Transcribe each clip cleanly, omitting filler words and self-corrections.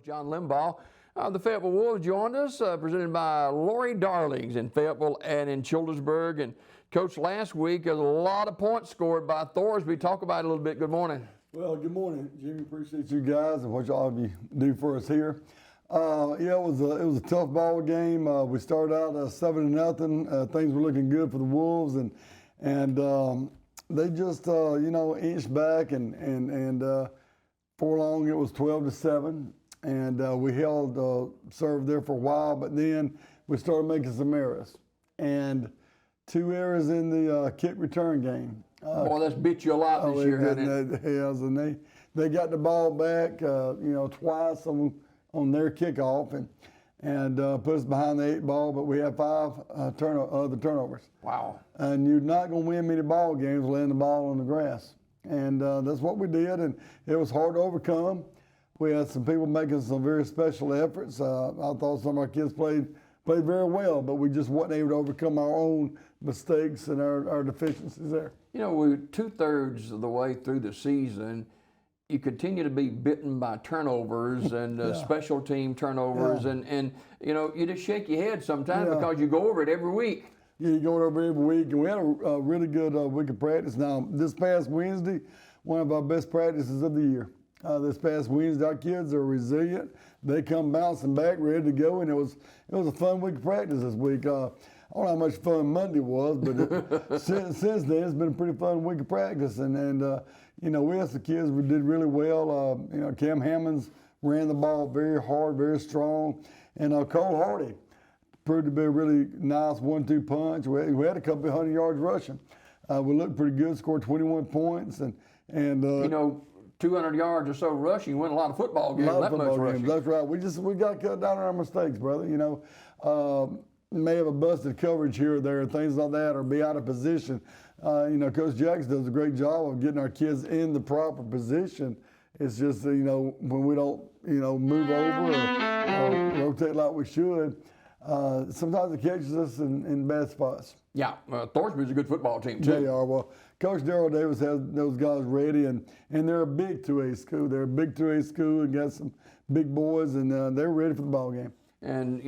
John Limbaugh. The Fayetteville Wolves joined us, presented by Lori Darlings in Fayetteville and in Childersburg. And Coach, last week there was a lot of points scored by Thorsby. Talk about it a little bit. Good morning. Well, good morning, Jimmy. Appreciate you guys and what y'all do for us here. Yeah, it was a tough ball game. We started out 7-0. Things were looking good for the Wolves, and they just inched back and for long it was 12-7. And we held serve there for a while, but then we started making some errors. And 2 errors in the kick return game. Boy, that's bit you a lot this year, hasn't it? Yes, and they got the ball back, twice on their kickoff and put us behind the 8 ball, but we had 5 other turnovers. Wow. And you're not going to win many ball games laying the ball on the grass. And that's what we did, and it was hard to overcome. We had some people making some very special efforts. I thought some of our kids played very well, but we just wasn't able to overcome our own mistakes and our deficiencies there. You know, we're 2/3 of the way through the season. You continue to be bitten by turnovers and special team turnovers, and you just shake your head sometimes because you go over it every week. Yeah, you go over every week, and we had a really good week of practice. Now, this past Wednesday, one of our best practices of the year. This past Wednesday, our kids are resilient. They come bouncing back, ready to go, and it was a fun week of practice this week. I don't know how much fun Monday was, but since then, it's been a pretty fun week of practice. And we as the kids, we did really well. Cam Hammonds ran the ball very hard, very strong, and Cole Hardy proved to be a really nice 1-2 punch. We had a couple of 100 yards rushing. We looked pretty good, scored 21 points, and 200 yards or so rushing, you win a lot of football games. That's right. We got to cut down on our mistakes, brother. May have a busted coverage here or there, things like that, or be out of position. Coach Jackson does a great job of getting our kids in the proper position. It's just when we don't move over or rotate like we should, sometimes it catches us in bad spots. Yeah, Thorsby's a good football team too. They are. Well, Coach Darrell Davis has those guys ready, and they're a big 2A school. They're a big 2A school and got some big boys, and they're ready for the ball game. And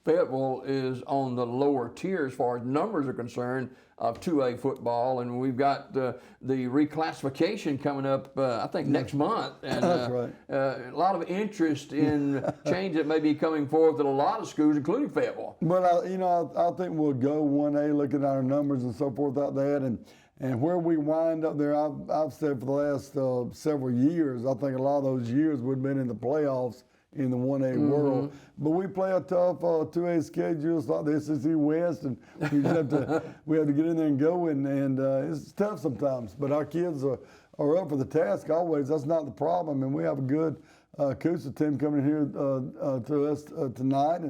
Fayetteville is on the lower tier as far as numbers are concerned of 2A football, and we've got the reclassification coming up, I think next month. And that's right. A lot of interest in change that may be coming forth at a lot of schools, including Fayetteville. But I think we'll go 1A, looking at our numbers and so forth like that, and where we wind up there. I've said for the last several years, I think a lot of those years we've been in the playoffs in the 1A world. But we play a tough 2A schedule. It's like the SEC West, and we have to get in there and go, and it's tough sometimes. But our kids are up for the task always. That's not the problem, and we have a good Coosa team coming here to us tonight,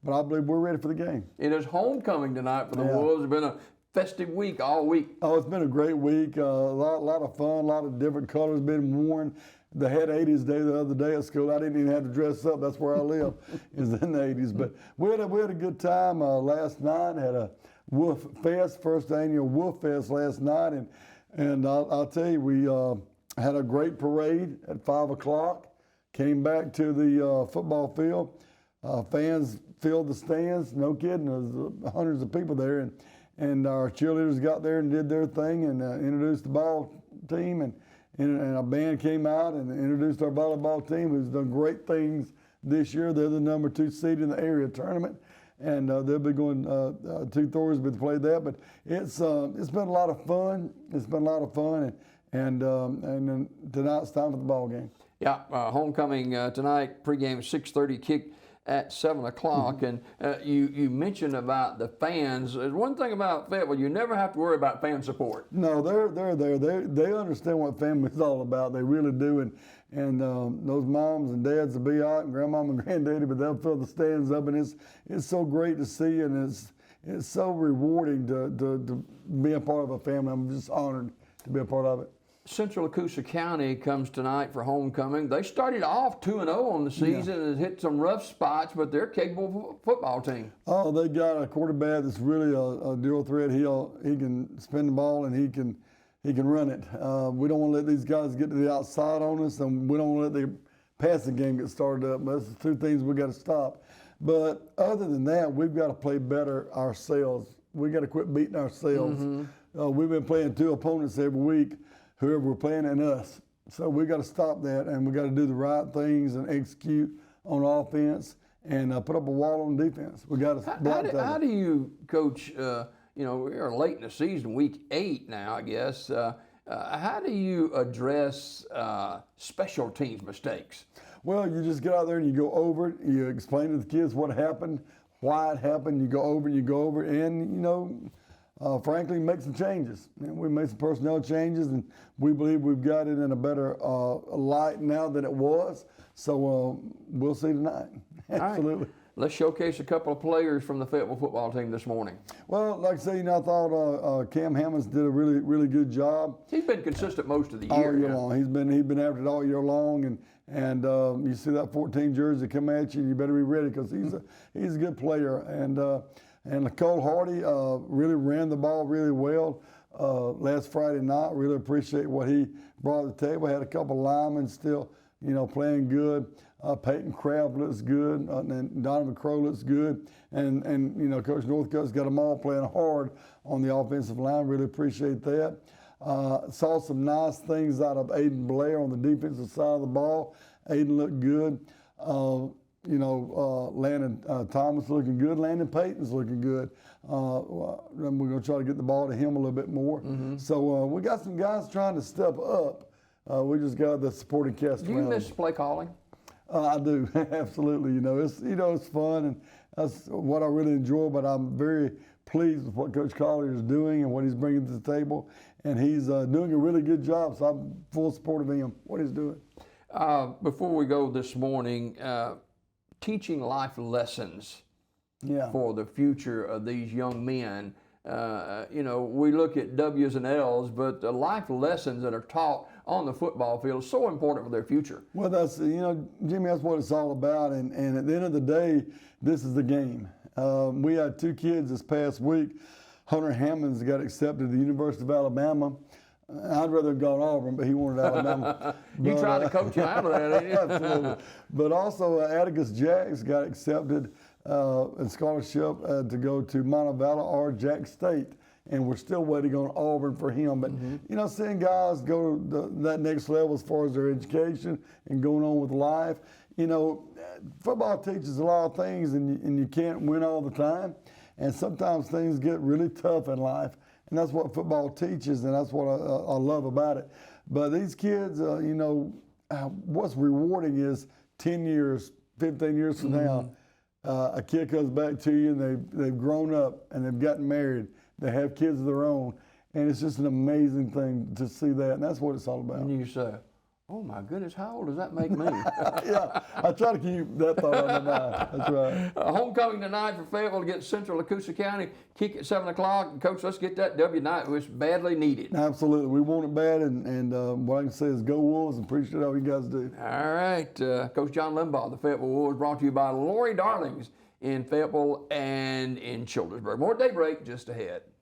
but I believe we're ready for the game. It is homecoming tonight for the Wolves. It's been a festive week all week. Oh, it's been a great week. A lot of fun, a lot of different colors been worn. They had 80s day the other day at school. I didn't even have to dress up. That's where I live, is in the 80s. But we had a good time last night. Had a Wolf Fest, first annual Wolf Fest last night, and I'll tell you, we had a great parade at 5 o'clock. Came back to the football field. Fans filled the stands. No kidding, there was hundreds of people there, and our cheerleaders got there and did their thing and introduced the ball team, and a band came out and introduced our volleyball team, who's done great things this year. They're the number 2 seed in the area tournament, and they'll be going to Thorsby to play that. But it's been a lot of fun. It's been a lot of fun, and then tonight's time for the ball game. Yeah, homecoming tonight. Pregame 6:30, kick at 7 o'clock. And you mentioned about the fans. There's one thing about Fayetteville, you never have to worry about fan support. No, they're there. They understand what family's all about. They really do. And those moms and dads will be out, and grandmama and granddaddy, but they'll fill the stands up, and it's so great to see, and it's so rewarding to be a part of a family. I'm just honored to be a part of it. Central Coosa County comes tonight for homecoming. They started off 2-0 on the season and hit some rough spots, but they're a capable football team. Oh, they got a quarterback that's really a dual threat. He can spin the ball and he can run it. We don't want to let these guys get to the outside on us, and we don't want to let the passing game gets started up. That's the two things we got to stop. But other than that, we've got to play better ourselves. We got to quit beating ourselves. We've been playing two opponents every week, whoever we're playing and us. So we got to stop that, and we got to do the right things and execute on offense and put up a wall on defense. We got to. How do you, Coach? We're late in the season, week 8 now, I guess. How do you address special teams mistakes? Well, you just get out there and you go over it. You explain to the kids what happened, why it happened. You go over it, and frankly, make some changes. And we made some personnel changes, and we believe we've got it in a better light now than it was. So we'll see tonight. Absolutely. Right. Let's showcase a couple of players from the Fayetteville football team this morning. Well, like I say, I thought Cam Hammonds did a really, really good job. He's been consistent most of the year. All year long. He's been after it all year long, and you see that 14 jersey come at you, and you better be ready because he's a good player. And Nicole Hardy really ran the ball really well last Friday night. Really appreciate what he brought to the table. Had a couple of linemen still, playing good. Peyton Craft looks good, and Donovan Crow looks good, and Coach Northcutt's got them all playing hard on the offensive line. Really appreciate that. Saw some nice things out of Aiden Blair on the defensive side of the ball. Aiden looked good. Landon Thomas looking good. Landon Payton's looking good. We're going to try to get the ball to him a little bit more. So we got some guys trying to step up. We just got the supporting cast. Do you miss play calling? I do, absolutely. It's fun, and that's what I really enjoy. But I'm very pleased with what Coach Collier is doing and what he's bringing to the table, and he's doing a really good job. So I'm full support of him, what he's doing. Before we go this morning, teaching life lessons for the future of these young men. We look at W's and L's, but the life lessons that are taught on the football field is so important for their future. Well, that's, Jimmy, that's what it's all about. And at the end of the day, this is the game. We had 2 kids this past week. Hunter Hammonds got accepted to the University of Alabama. I'd rather have gone Auburn, but he wanted Alabama. You tried to coach him out of that, didn't you? Absolutely. But also, Atticus Jacks got accepted in scholarship to go to Montevallo or Jack State. And we're still waiting on Auburn for him. But, seeing guys go to that next level as far as their education and going on with life, football teaches a lot of things, and you can't win all the time. And sometimes things get really tough in life. And that's what football teaches, and that's what I love about it. But these kids, what's rewarding is 10 years, 15 years from now, a kid comes back to you, and they've grown up, and they've gotten married. They have kids of their own, and it's just an amazing thing to see that, and that's what it's all about. And you say, oh my goodness, how old does that make me? Yeah, I try to keep that thought on my mind. That's right. Homecoming tonight for Fayetteville against Central Coosa County. Kick at 7 o'clock. Coach, let's get that W tonight. It's badly needed. Absolutely. We want it bad, and what I can say is go Wolves, and appreciate all you guys do. All right. Coach John Limbaugh, the Fayetteville Wolves, brought to you by Lori Darlings in Fayetteville and in Childersburg. More Daybreak just ahead.